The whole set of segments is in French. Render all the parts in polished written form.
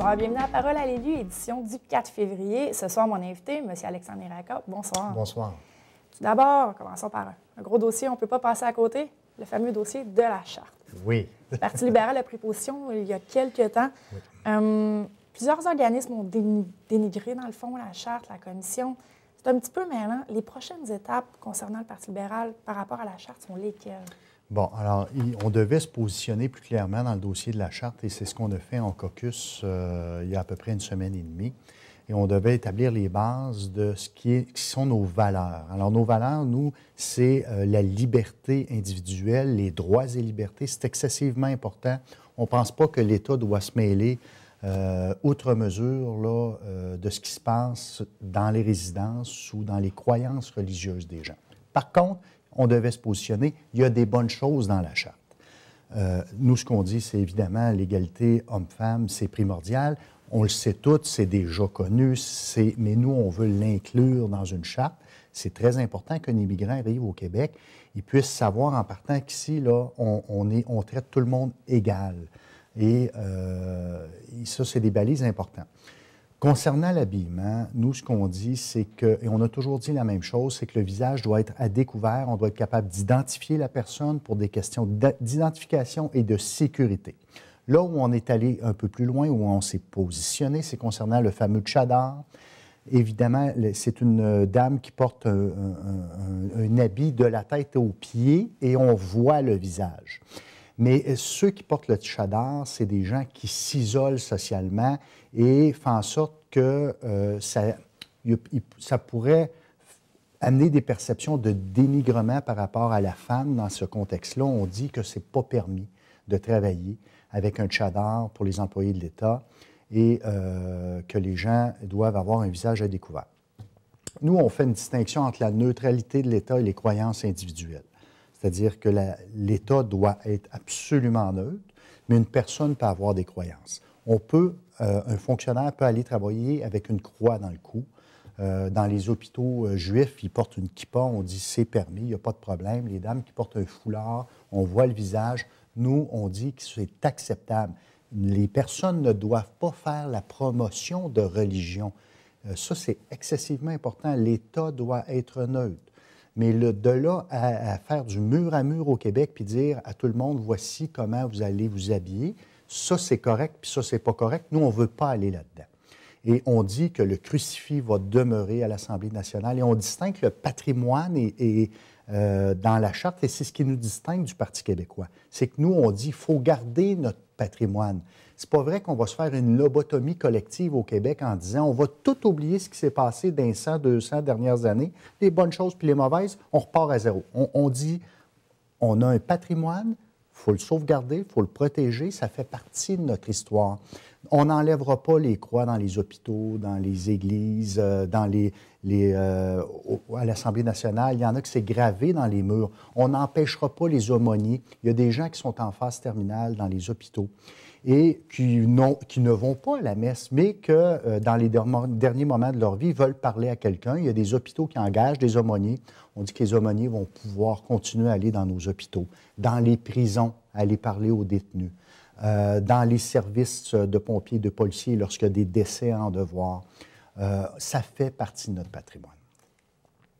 Bonsoir, bienvenue à Parole à l'élu, édition du 4 février. Ce soir, mon invité, M. Alexandre Irakopp. Bonsoir. Bonsoir. Tout d'abord, commençons par un gros dossier, on ne peut pas passer à côté, le fameux dossier de la Charte. Oui. Le Parti libéral a pris position il y a quelques temps. Oui. Plusieurs organismes ont dénigré, dans le fond, la Charte, la Commission. C'est un petit peu mêlant. Les prochaines étapes concernant le Parti libéral par rapport à la Charte sont lesquelles? Bon, alors, on devait se positionner plus clairement dans le dossier de la Charte et c'est ce qu'on a fait en caucus il y a à peu près une semaine et demie. Et on devait établir les bases de ce qui sont nos valeurs. Alors, nos valeurs, nous, c'est la liberté individuelle, les droits et libertés. C'est excessivement important. On ne pense pas que l'État doit se mêler outre mesure là, de ce qui se passe dans les résidences ou dans les croyances religieuses des gens. Par contre, on devait se positionner. Il y a des bonnes choses dans la Charte. Nous, ce qu'on dit, c'est évidemment l'égalité homme-femme, c'est primordial. On le sait tous, c'est déjà connu, mais nous, on veut l'inclure dans une charte. C'est très important qu'un immigrant arrive au Québec, il puisse savoir en partant qu'ici, là, on traite tout le monde égal. Et ça, c'est des balises importantes. Concernant l'habillement, nous, ce qu'on dit, c'est que, et on a toujours dit la même chose, c'est que le visage doit être à découvert, on doit être capable d'identifier la personne pour des questions d'identification et de sécurité. Là où on est allé un peu plus loin, où on s'est positionné, c'est concernant le fameux tchadar. Évidemment, c'est une dame qui porte un habit de la tête aux pieds et on voit le visage. Mais ceux qui portent le tchadar, c'est des gens qui s'isolent socialement et font en sorte que ça pourrait amener des perceptions de dénigrement par rapport à la femme. Dans ce contexte-là, on dit que ce n'est pas permis de travailler avec un tchadar pour les employés de l'État et que les gens doivent avoir un visage à découvert. Nous, on fait une distinction entre la neutralité de l'État et les croyances individuelles. C'est-à-dire que l'État doit être absolument neutre, mais une personne peut avoir des croyances. Un fonctionnaire peut aller travailler avec une croix dans le cou. Dans les hôpitaux juifs, ils portent une kippa, on dit c'est permis, il n'y a pas de problème. Les dames qui portent un foulard, on voit le visage. Nous, on dit que c'est acceptable. Les personnes ne doivent pas faire la promotion de religion. Ça, c'est excessivement important. L'État doit être neutre. Mais de là à faire du mur à mur au Québec puis dire à tout le monde, voici comment vous allez vous habiller, ça, c'est correct, puis ça, c'est pas correct. Nous, on ne veut pas aller là-dedans. Et on dit que le crucifix va demeurer à l'Assemblée nationale et on distingue le patrimoine dans la Charte et c'est ce qui nous distingue du Parti québécois. C'est que nous, on dit qu'il faut garder notre patrimoine. C'est pas vrai qu'on va se faire une lobotomie collective au Québec en disant on va tout oublier ce qui s'est passé dans les 100, 200 dernières années, les bonnes choses puis les mauvaises, on repart à zéro. On dit on a un patrimoine, il faut le sauvegarder, il faut le protéger, ça fait partie de notre histoire. On n'enlèvera pas les croix dans les hôpitaux, dans les églises, à l'Assemblée nationale. Il y en a que c'est gravé dans les murs. On n'empêchera pas les aumôniers. Il y a des gens qui sont en phase terminale dans les hôpitaux et qui ne vont pas à la messe, mais que dans les derniers moments de leur vie, veulent parler à quelqu'un. Il y a des hôpitaux qui engagent des aumôniers. On dit que les aumôniers vont pouvoir continuer à aller dans nos hôpitaux, dans les prisons, aller parler aux détenus. Dans les services de pompiers et de policiers lorsqu'il y a des décès en devoir. Ça fait partie de notre patrimoine.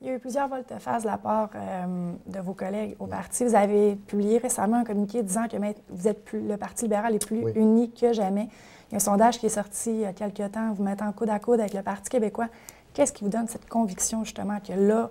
Il y a eu plusieurs volte-face de la part de vos collègues au Parti. Vous avez publié récemment un communiqué disant que le Parti libéral est plus uni que jamais. Il y a un sondage qui est sorti il y a quelques temps, vous mettant coude à coude avec le Parti québécois. Qu'est-ce qui vous donne cette conviction, justement, que là,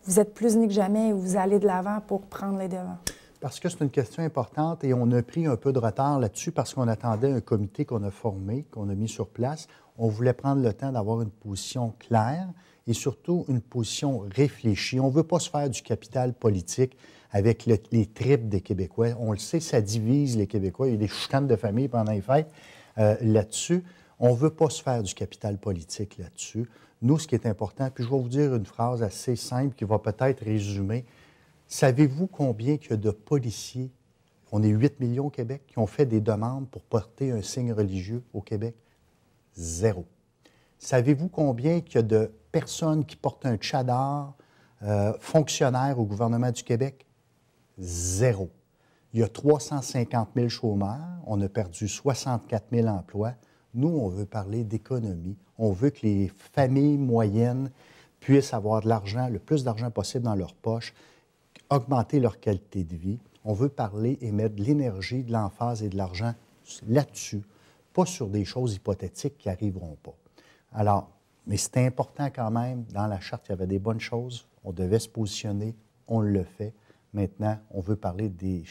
vous êtes plus unis que jamais et vous allez de l'avant pour prendre les devants? Parce que c'est une question importante et on a pris un peu de retard là-dessus parce qu'on attendait un comité qu'on a formé, qu'on a mis sur place. On voulait prendre le temps d'avoir une position claire et surtout une position réfléchie. On ne veut pas se faire du capital politique avec les tripes des Québécois. On le sait, ça divise les Québécois. Il y a des chicanes de famille pendant les fêtes là-dessus. On ne veut pas se faire du capital politique là-dessus. Nous, ce qui est important, puis je vais vous dire une phrase assez simple qui va peut-être résumer. Savez-vous combien il y a de policiers, on est 8 millions au Québec, qui ont fait des demandes pour porter un signe religieux au Québec? 0. Savez-vous combien il y a de personnes qui portent un tchadar, fonctionnaires au gouvernement du Québec? 0. Il y a 350 000 chômeurs, on a perdu 64 000 emplois. Nous, on veut parler d'économie. On veut que les familles moyennes puissent avoir de l'argent, le plus d'argent possible dans leur poche, augmenter leur qualité de vie. On veut parler et mettre de l'énergie, de l'emphase et de l'argent là-dessus, pas sur des choses hypothétiques qui n'arriveront pas. Alors, mais c'était important quand même. Dans la Charte, il y avait des bonnes choses. On devait se positionner. On le fait. Maintenant, on veut parler des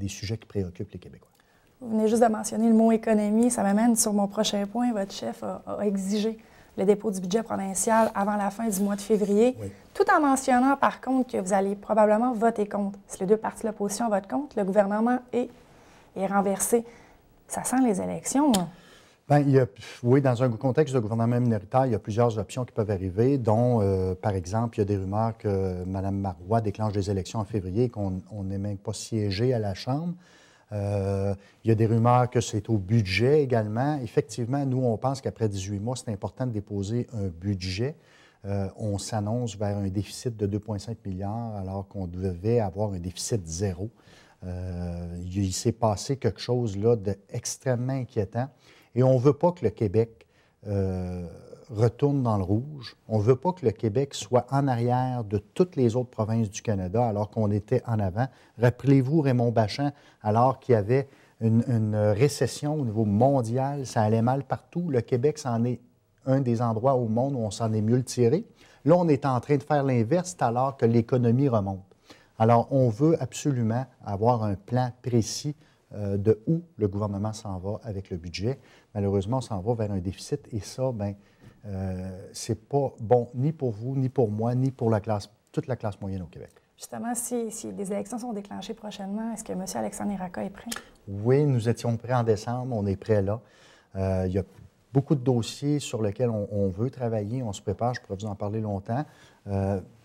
sujets qui préoccupent les Québécois. Vous venez juste de mentionner le mot économie. Ça m'amène sur mon prochain point. Votre chef a exigé le dépôt du budget provincial avant la fin du mois de février, oui, tout en mentionnant par contre que vous allez probablement voter contre. Si les deux partis de l'opposition votent contre, le gouvernement est renversé. Ça sent les élections, hein? Bien, oui, dans un contexte de gouvernement minoritaire, il y a plusieurs options qui peuvent arriver, dont, par exemple, il y a des rumeurs que Mme Marois déclenche des élections en février et qu'on n'est même pas siégé à la Chambre. Il y a des rumeurs que c'est au budget également. Effectivement, nous, on pense qu'après 18 mois, c'est important de déposer un budget. On s'annonce vers un déficit de 2,5 milliards alors qu'on devait avoir un déficit zéro. Il s'est passé quelque chose là d'extrêmement inquiétant. Et on ne veut pas que le Québec retourne dans le rouge. On ne veut pas que le Québec soit en arrière de toutes les autres provinces du Canada alors qu'on était en avant. Rappelez-vous Raymond Bachand, alors qu'il y avait une récession au niveau mondial, ça allait mal partout. Le Québec, c'en est un des endroits au monde où on s'en est mieux le tiré. Là, on est en train de faire l'inverse alors que l'économie remonte. Alors, on veut absolument avoir un plan précis de où le gouvernement s'en va avec le budget. Malheureusement, on s'en va vers un déficit et ça, bien, c'est pas bon ni pour vous, ni pour moi, ni pour toute la classe moyenne au Québec. Justement, si des élections sont déclenchées prochainement, est-ce que M. Alexandre Hiraka est prêt? Oui, nous étions prêts en décembre, on est prêt là. Il y a beaucoup de dossiers sur lesquels on veut travailler, on se prépare, je pourrais vous en parler longtemps.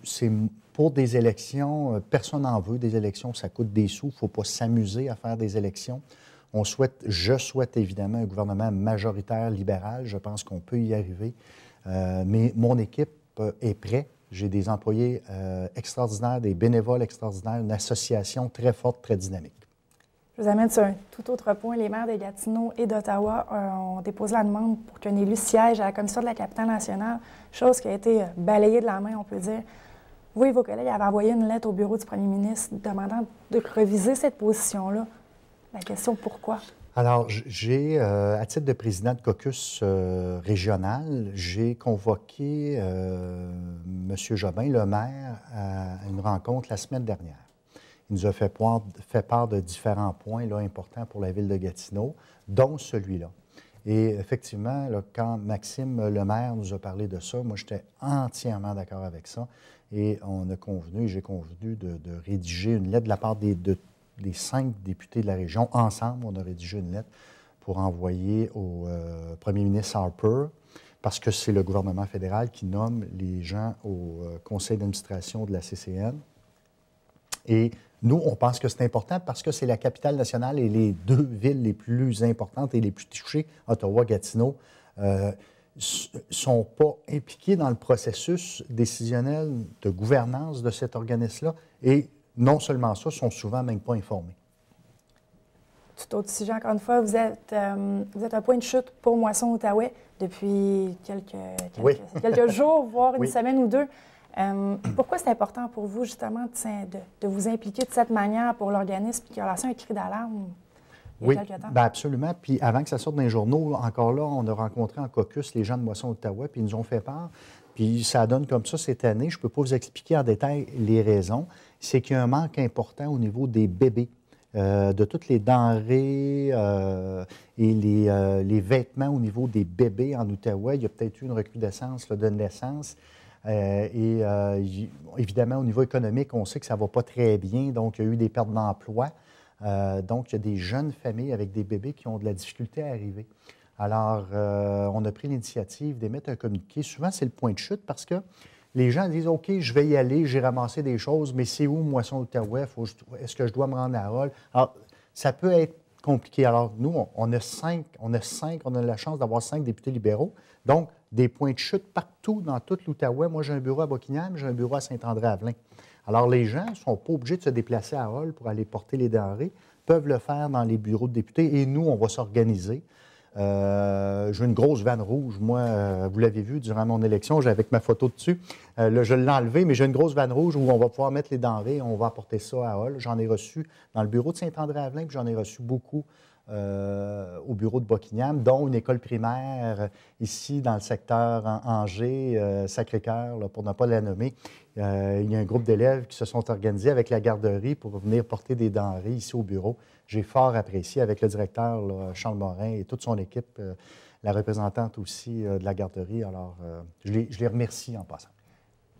C'est pour des élections, personne n'en veut des élections, ça coûte des sous, il ne faut pas s'amuser à faire des élections. Je souhaite évidemment un gouvernement majoritaire libéral, je pense qu'on peut y arriver, mais mon équipe est prête. J'ai des employés extraordinaires, des bénévoles extraordinaires, une association très forte, très dynamique. Je vous amène sur un tout autre point. Les maires de Gatineau et d'Ottawa ont déposé la demande pour qu'un élu siège à la commission de la capitale nationale, chose qui a été balayée de la main, on peut dire. Vous et vos collègues avaient envoyé une lettre au bureau du premier ministre demandant de reviser cette position-là. La question, pourquoi? Alors, à titre de président de caucus régional, j'ai convoqué M. Jobin, le maire, à une rencontre la semaine dernière. Il nous a fait part de différents points là, importants pour la ville de Gatineau, dont celui-là. Et effectivement, là, quand Maxime le maire nous a parlé de ça, moi, j'étais entièrement d'accord avec ça. Et on a convenu, j'ai convenu de rédiger une lettre de la part des 5 députés de la région. Ensemble, on a rédigé une lettre pour envoyer au premier ministre Harper, parce que c'est le gouvernement fédéral qui nomme les gens au conseil d'administration de la CCN. Et nous, on pense que c'est important parce que c'est la capitale nationale et les deux villes les plus importantes et les plus touchées, Ottawa, Gatineau, ne sont pas impliquées dans le processus décisionnel de gouvernance de cet organisme-là. Et non seulement ça, sont souvent même pas informés. Tout autre sujet, encore une fois, vous êtes un point de chute pour Moisson-Outaouais depuis quelques jours, voire une semaine ou deux. Pourquoi c'est important pour vous, justement, de vous impliquer de cette manière pour l'organisme qui a lancé un cri d'alarme il y a quelques temps? Bien absolument. Puis avant que ça sorte dans les journaux, encore là, on a rencontré en caucus les gens de Moisson-Outaouais, puis ils nous ont fait part. Puis ça donne comme ça cette année. Je ne peux pas vous expliquer en détail les raisons. C'est qu'il y a un manque important au niveau des bébés, de toutes les denrées et les vêtements au niveau des bébés en Outaouais. Il y a peut-être eu une recrudescence là, de naissance. Évidemment, au niveau économique, on sait que ça ne va pas très bien. Donc, il y a eu des pertes d'emploi. Donc, il y a des jeunes familles avec des bébés qui ont de la difficulté à arriver. Alors, on a pris l'initiative d'émettre un communiqué. Souvent, c'est le point de chute parce que les gens disent « OK, je vais y aller, j'ai ramassé des choses, mais c'est où Moisson-Outaouais? Est-ce que je dois me rendre à Rolle? » Alors, ça peut être compliqué. Alors, nous, on a la chance d'avoir 5 députés libéraux. Donc, des points de chute partout dans toute l'Outaouais. Moi, j'ai un bureau à Buckingham, j'ai un bureau à Saint-André-Avelin. Alors, les gens ne sont pas obligés de se déplacer à Rolle pour aller porter les denrées, peuvent le faire dans les bureaux de députés et nous, on va s'organiser. J'ai une grosse vanne rouge. Moi, vous l'avez vu durant mon élection, j'ai avec ma photo dessus. Là, je l'ai enlevé, mais j'ai une grosse vanne rouge où on va pouvoir mettre les denrées. On va apporter ça à Hull. J'en ai reçu dans le bureau de Saint-André-Avelin, puis j'en ai reçu beaucoup au bureau de Buckingham, dont une école primaire ici dans le secteur Angers, Sacré-Cœur, pour ne pas la nommer. Il y a un groupe d'élèves qui se sont organisés avec la garderie pour venir porter des denrées ici au bureau. J'ai fort apprécié avec le directeur, là, Charles Morin, et toute son équipe, la représentante aussi de la garderie. Alors, je les remercie en passant.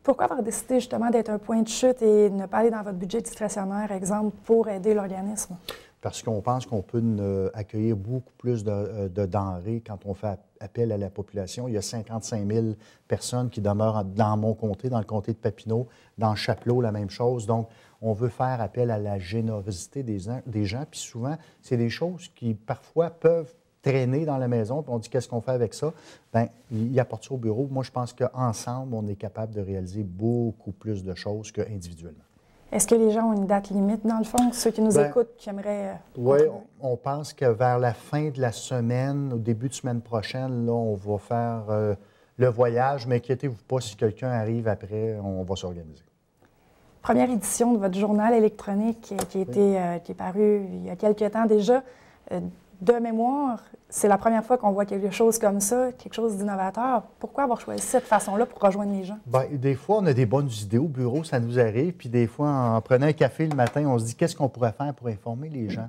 Pourquoi avoir décidé justement d'être un point de chute et ne pas aller dans votre budget discrétionnaire, exemple, pour aider l'organisme? Parce qu'on pense qu'on peut accueillir beaucoup plus de denrées quand on fait appel à la population. Il y a 55 000 personnes qui demeurent dans mon comté, dans le comté de Papineau, dans Chapelot, la même chose. Donc, on veut faire appel à la générosité des gens. Puis souvent, c'est des choses qui, parfois, peuvent traîner dans la maison. Puis on dit, qu'est-ce qu'on fait avec ça? Bien, il apporte ça au bureau. Moi, je pense qu'ensemble, on est capable de réaliser beaucoup plus de choses qu'individuellement. Est-ce que les gens ont une date limite, dans le fond, ceux qui nous écoutent, qui aimeraient... Oui, on pense que vers la fin de la semaine, au début de semaine prochaine, là, on va faire le voyage. Mais inquiétez-vous pas, si quelqu'un arrive après, on va s'organiser. Première édition de votre journal électronique qui est paru il y a quelques temps déjà. De mémoire, c'est la première fois qu'on voit quelque chose comme ça, quelque chose d'innovateur. Pourquoi avoir choisi cette façon-là pour rejoindre les gens? Bien, des fois, on a des bonnes idées au bureau, ça nous arrive. Puis des fois, en prenant un café le matin, on se dit qu'est-ce qu'on pourrait faire pour informer les gens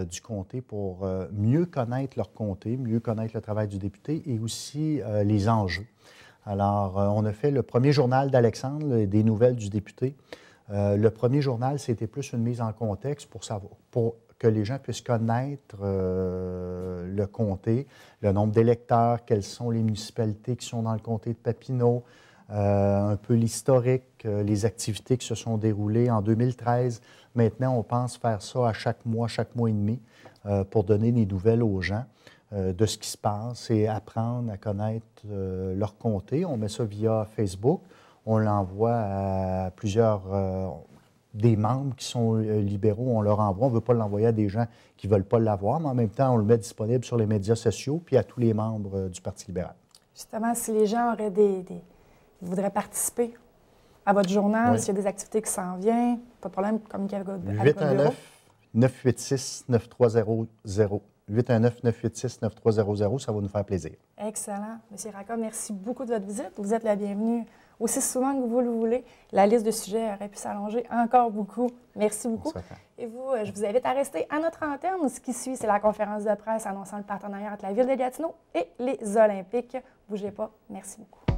du comté pour mieux connaître leur comté, mieux connaître le travail du député et aussi les enjeux. Alors, on a fait le premier journal d'Alexandre, des nouvelles du député. Le premier journal, c'était plus une mise en contexte pour que les gens puissent connaître le comté, le nombre d'électeurs, quelles sont les municipalités qui sont dans le comté de Papineau, un peu l'historique, les activités qui se sont déroulées en 2013. Maintenant, on pense faire ça à chaque mois et demi pour donner des nouvelles aux gens de ce qui se passe et apprendre à connaître leur comté. On met ça via Facebook. On l'envoie à plusieurs des membres qui sont libéraux, on leur envoie. On ne veut pas l'envoyer à des gens qui ne veulent pas l'avoir, mais en même temps, on le met disponible sur les médias sociaux puis à tous les membres du Parti libéral. Justement, si les gens auraient voudraient participer à votre journal, s'il y a des activités qui s'en viennent, pas de problème, communiquer avec votre bureau. 819-986-9300. 819-986-9300, ça va nous faire plaisir. Excellent. Monsieur Racah, merci beaucoup de votre visite. Vous êtes la bienvenue aussi souvent que vous le voulez. La liste de sujets aurait pu s'allonger encore beaucoup. Merci beaucoup. Et vous, je vous invite à rester à notre antenne. Ce qui suit, c'est la conférence de presse annonçant le partenariat entre la Ville de Gatineau et les Olympiques. Bougez pas. Merci beaucoup.